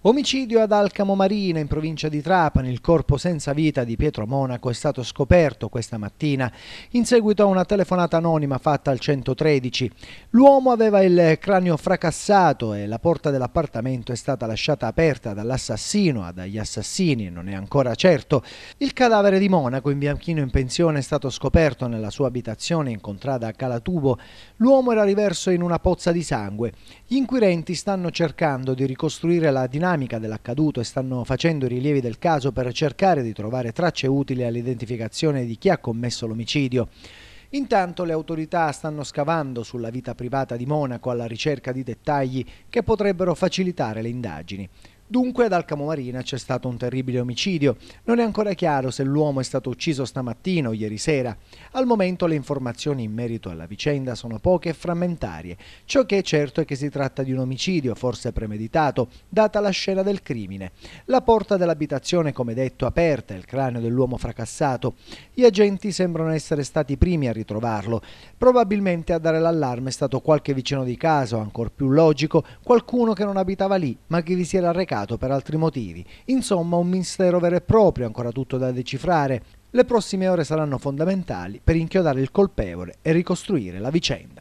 Omicidio ad Alcamo Marina, in provincia di Trapani. Il corpo senza vita di Pietro Monaco è stato scoperto questa mattina in seguito a una telefonata anonima fatta al 113. L'uomo aveva il cranio fracassato e la porta dell'appartamento è stata lasciata aperta dall'assassino o dagli assassini, non è ancora certo. Il cadavere di Monaco, in bianchino in pensione, è stato scoperto nella sua abitazione in contrada Calatubo. L'uomo era riverso in una pozza di sangue. Gli inquirenti stanno cercando di ricostruire la dinamica dell'accaduto e stanno facendo i rilievi del caso per cercare di trovare tracce utili all'identificazione di chi ha commesso l'omicidio. Intanto le autorità stanno scavando sulla vita privata di Monaco alla ricerca di dettagli che potrebbero facilitare le indagini. Dunque ad Alcamo Marina c'è stato un terribile omicidio. Non è ancora chiaro se l'uomo è stato ucciso stamattina o ieri sera. Al momento le informazioni in merito alla vicenda sono poche e frammentarie. Ciò che è certo è che si tratta di un omicidio, forse premeditato, data la scena del crimine. La porta dell'abitazione, come detto, aperta e il cranio dell'uomo fracassato. Gli agenti sembrano essere stati i primi a ritrovarlo. Probabilmente a dare l'allarme è stato qualche vicino di casa o, ancor più logico, qualcuno che non abitava lì ma che vi si era recato per altri motivi. Insomma, un mistero vero e proprio, ancora tutto da decifrare. Le prossime ore saranno fondamentali per inchiodare il colpevole e ricostruire la vicenda.